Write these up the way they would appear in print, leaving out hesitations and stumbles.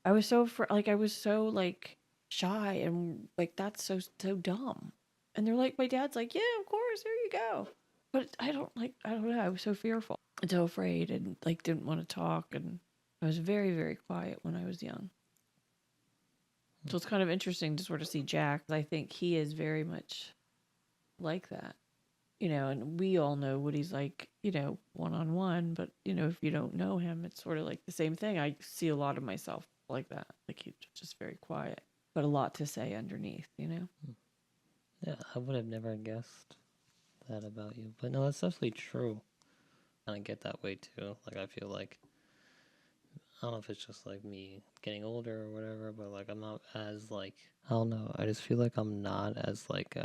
I was so like I was so like shy and like that's so dumb. And they're like, my dad's like, yeah, of course, here you go. But I don't know. I was so fearful and so afraid and like didn't want to talk and I was very very quiet when I was young. So it's kind of interesting to sort of see Jack. I think he is very much like that. And we all know what he's like, one on one, but if you don't know him, it's sort of like the same thing. I see a lot of myself like that. Like he's just very quiet, but a lot to say underneath. Yeah, I would have never guessed that about you. But no, that's definitely true. And I get that way too. Like, I feel like, I don't know if it's just like me getting older or whatever, but like, I'm not as like, I don't know. I just feel like I'm not as like,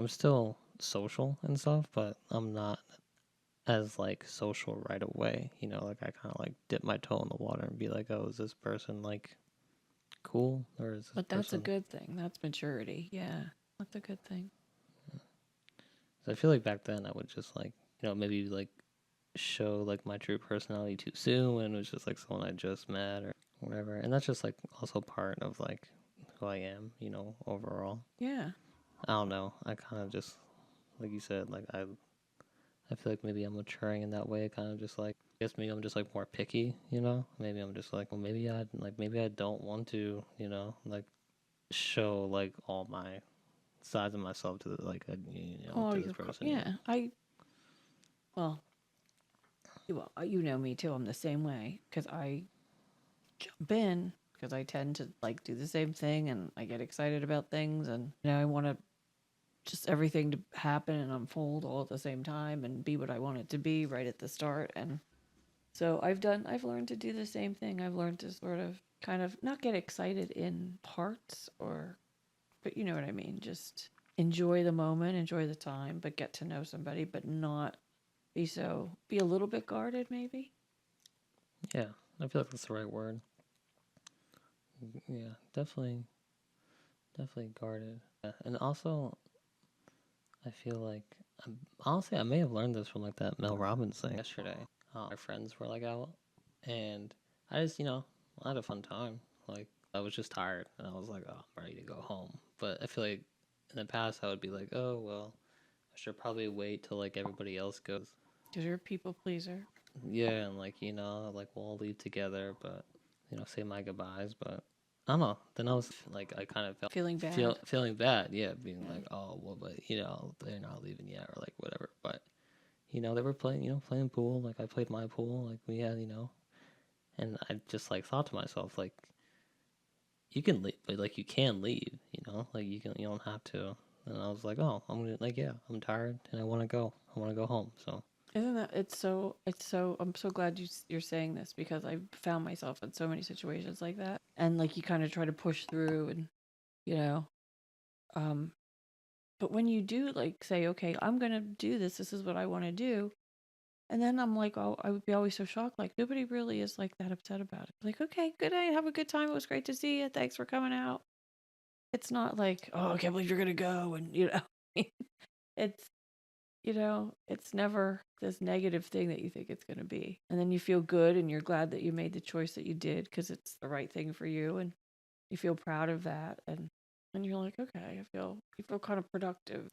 I'm still social and stuff, but I'm not as like social right away. Like, I kind of like dip my toe in the water and be like, oh, is this person like cool? Or is this But that's a person. good thing. That's maturity. Yeah, that's a good thing. So I feel like back then I would just like, maybe like show like my true personality too soon when it was just like someone I just met or whatever. And that's just like also part of like who I am, overall. Yeah. I don't know. I kind of just like you said, like I feel like maybe I'm maturing in that way, kind of just like I guess maybe I'm just like more picky. Maybe I'm just like, well, maybe I don't want to, like show like all my sides of myself to like Oh, to this you're person. yeah. Well, you know me too. I'm the same way because I jump in because I tend to like do the same thing and I get excited about things and I want to just everything to happen and unfold all at the same time and be what I want it to be right at the start. And so I've learned to do the same thing. I've learned to sort of kind of not get excited in parts but you know what I mean? Just enjoy the moment, enjoy the time, but get to know somebody, but not be a little bit guarded maybe. Yeah, I feel like that's the right word. Yeah, definitely guarded. Yeah, and also I feel like honestly I may have learned this from like that Mel Robbins thing yesterday. My friends were like out, and I just I had a fun time. Like I was just tired, and I was like, oh, I'm ready to go home. But I feel like in the past I would be like, oh well, I should probably wait till like everybody else goes. Because you're a people pleaser. Yeah, and like like we'll all leave together, but say my goodbyes. But I don't know. Then I was like, I kind of Feeling bad. feeling bad. Yeah, being Yeah. like, oh well, but they're not leaving yet, or like whatever. But they were playing, playing pool. Like I played my pool. Like we had, and I just like thought to myself, like you can leave, but like you can leave. Like you don't have to. And I was like, oh, I'm gonna like yeah, I'm tired and I want to go. I want to go home. So Isn't that it's so I'm so glad you're saying this because I've found myself in so many situations like that. And like you kind of try to push through and you know, um but when you do like say, okay, I'm going to do this. This is what I want to do. And then I'm like, oh, I would be always so shocked. Like nobody really is like that upset about it. Like, okay, good night. Have a good time. It was great to see you. Thanks for coming out. It's not like, oh, I can't believe you're going to go. And, it's, it's never this negative thing that you think it's going to be. And then you feel good and you're glad that you made the choice that you did because it's the right thing for you. And you feel proud of that. And you're like, okay, you feel kind of productive.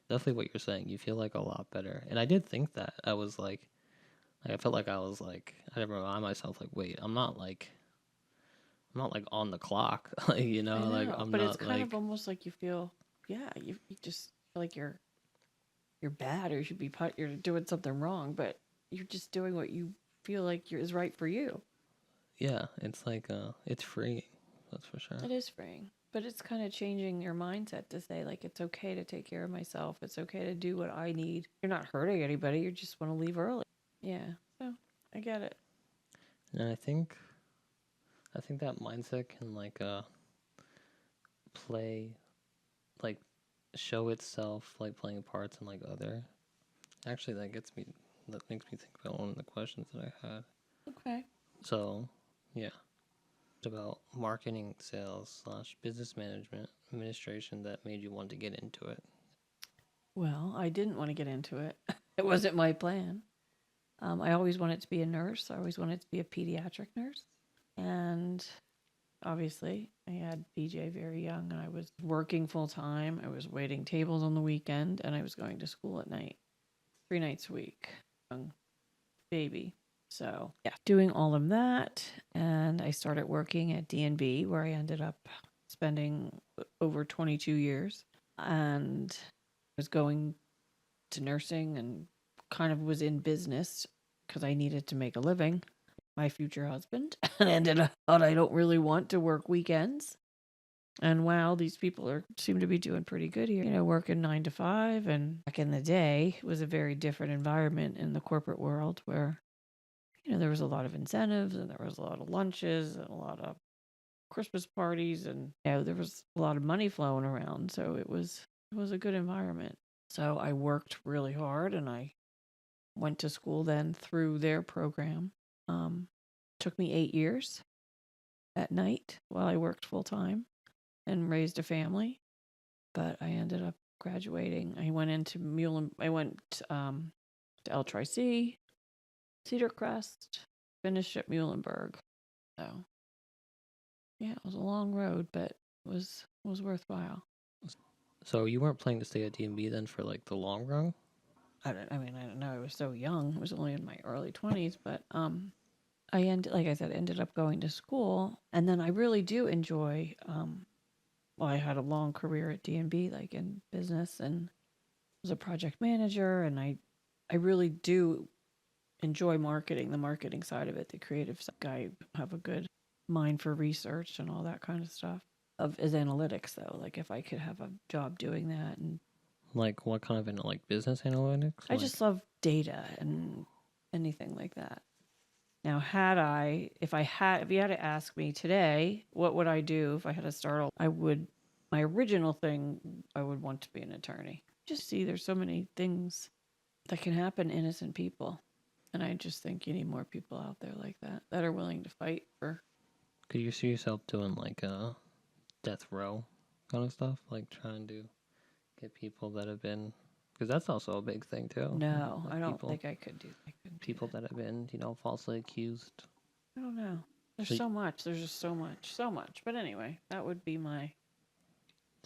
definitely what you're saying. You feel like a lot better. And I did think that I was like I felt like I was like I didn't remind myself like wait I'm not like on the clock like I like know, I'm but it's not kind of like almost like you feel, yeah, you just feel like you're bad or you should be you're doing something wrong, but you're just doing what you feel like is right for you. yeah it's like it's free, that's for sure. It is freeing, but it's kind of changing your mindset to say like it's okay to take care of myself. It's okay to do what I need. You're not hurting anybody. You just want to leave early. Yeah, so I get it. And I think that mindset can like play like show itself like playing parts in like other actually that makes me think about one of the questions that I had. Okay. So yeah, it's about marketing, sales slash business management administration that made you want to get into it. Well, I didn't want to get into it. It wasn't my plan. I always wanted to be a nurse. I always wanted to be a pediatric nurse. And obviously. I had PJ very young, and I was working full time. I was waiting tables on the weekend, and I was going to school at night, 3 nights a week. Young baby. So, yeah, doing all of that. And I started working at DNB, where I ended up spending over 22 years. And was going to nursing and kind of was in business because I needed to make a living. My future husband and ended up I don't really want to work weekends. And wow, these people seem to be doing pretty good here. Working 9 to 5. And back in the day, it was a very different environment in the corporate world where there was a lot of incentives and there was a lot of lunches and a lot of Christmas parties, and there was a lot of money flowing around. So it was a good environment. So I worked really hard, and I went to school then through their program. Took me 8 years at night while I worked full time and raised a family. But I ended up graduating. I went into I went to El Tri-C, Cedar Crest, finished at Muhlenberg. So yeah, it was a long road, but it was worthwhile. So you weren't planning to stay at DMB then for like the long run? I don't know. I was so young. I was only in my early 20s, but like I said, ended up going to school, and then I really do enjoy. Well, I had a long career at DNB, like in business, and was a project manager, and I really do enjoy marketing, the marketing side of it, the creative side. I have a good mind for research and all that kind of stuff. As analytics though, like if I could have a job doing that, and Like what kind of like business analytics? I just love data and anything like that. Now, if you had to ask me today, what would I do if I had to start? My original thing, I would want to be an attorney. Just see, there's so many things that can happen to innocent people. And I just think you need more people out there like that are willing to fight for. Could you see yourself doing like a death row kind of stuff? Like trying to get people that have been, because that's also a big thing too. No, Like I don't think I could do that. People that have been, falsely accused. I don't know. There's so much. There's just so much. But anyway, that would be my.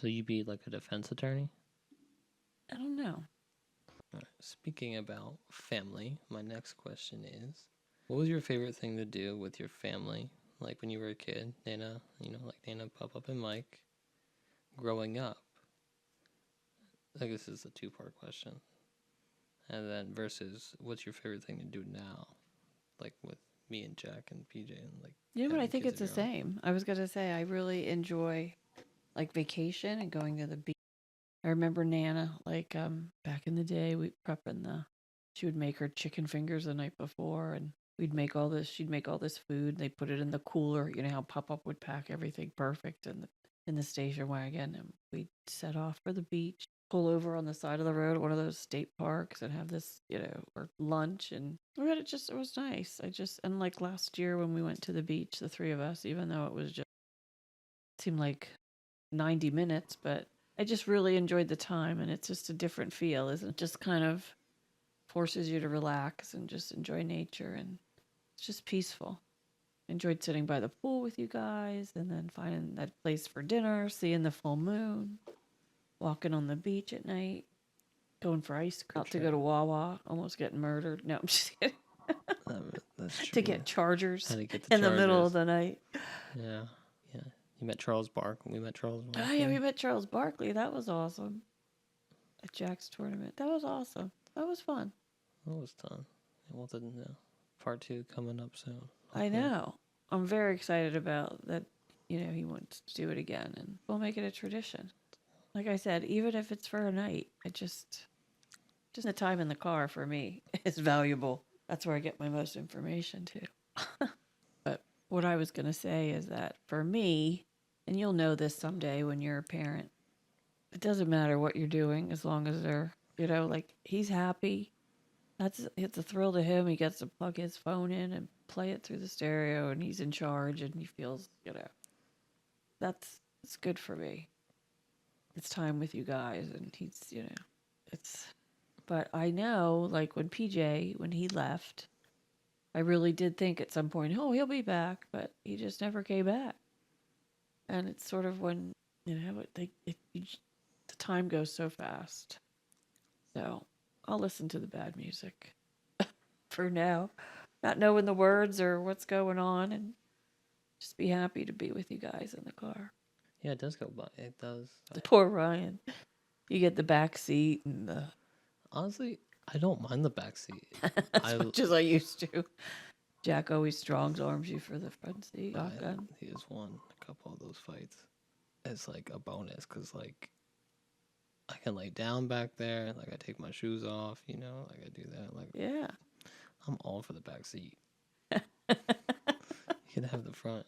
So you'd be like a defense attorney? I don't know. Right. Speaking about family, my next question is, what was your favorite thing to do with your family? Like when you were a kid, Nana, like Nana, Pop Up, and Mike, growing up. I guess this is a two-part question. And then versus, what's your favorite thing to do now? Like with me and Jack and PJ and like. You know what? I think it's the same. I was gonna say I really enjoy like vacation and going to the beach. I remember Nana, like back in the day, she would make her chicken fingers the night before, and she'd make all this food. They put it in the cooler. You know how Pop Up would pack everything perfect in the station wagon, and we'd set off for the beach, pull over on the side of the road at one of those state parks, and have this, or lunch, and it was nice. And like last year when we went to the beach, the three of us, even though it seemed like 90 minutes, but I just really enjoyed the time, and it's just a different feel, isn't it? Just kind of forces you to relax and just enjoy nature, and it's just peaceful. Enjoyed sitting by the pool with you guys, and then finding that place for dinner, seeing the full moon, walking on the beach at night, going for ice cream, out to go to Wawa, almost getting murdered. No, I'm just kidding. That's true. To get chargers Had to get in the middle of the night. Yeah. You met Charles Barkley. We met Charles Barkley. Oh, yeah, we met Charles Barkley. That was awesome. At Jack's tournament. That was awesome. That was fun. That was fun. Well, part 2 coming up soon. I know. I'm very excited about that. He wants to do it again, and we'll make it a tradition. Like I said, even if it's for a night, just the time in the car for me is valuable. That's where I get my most information too. But what I was going to say is that for me, and you'll know this someday when you're a parent, it doesn't matter what you're doing as long as they're, like he's happy. It's a thrill to him. He gets to plug his phone in and play it through the stereo, and he's in charge, and he feels, it's good for me. It's time with you guys, and he's, but I know, like when he left, I really did think at some point, oh, he'll be back, but he just never came back. And it's sort of when, the time goes so fast. So I'll listen to the bad music for now, not knowing the words or what's going on, and just be happy to be with you guys in the car. Yeah, it does go by. It does. The poor Ryan. You get the back seat and the Honestly, I don't mind the back seat. as much as I used to. Jack always strong arms you for the front seat. Shotgun. He has won a couple of those fights. It's like a bonus because like I can lay down back there. Like I take my shoes off. You know, like I do that. Like Yeah. I'm all for the back seat. You can have the front.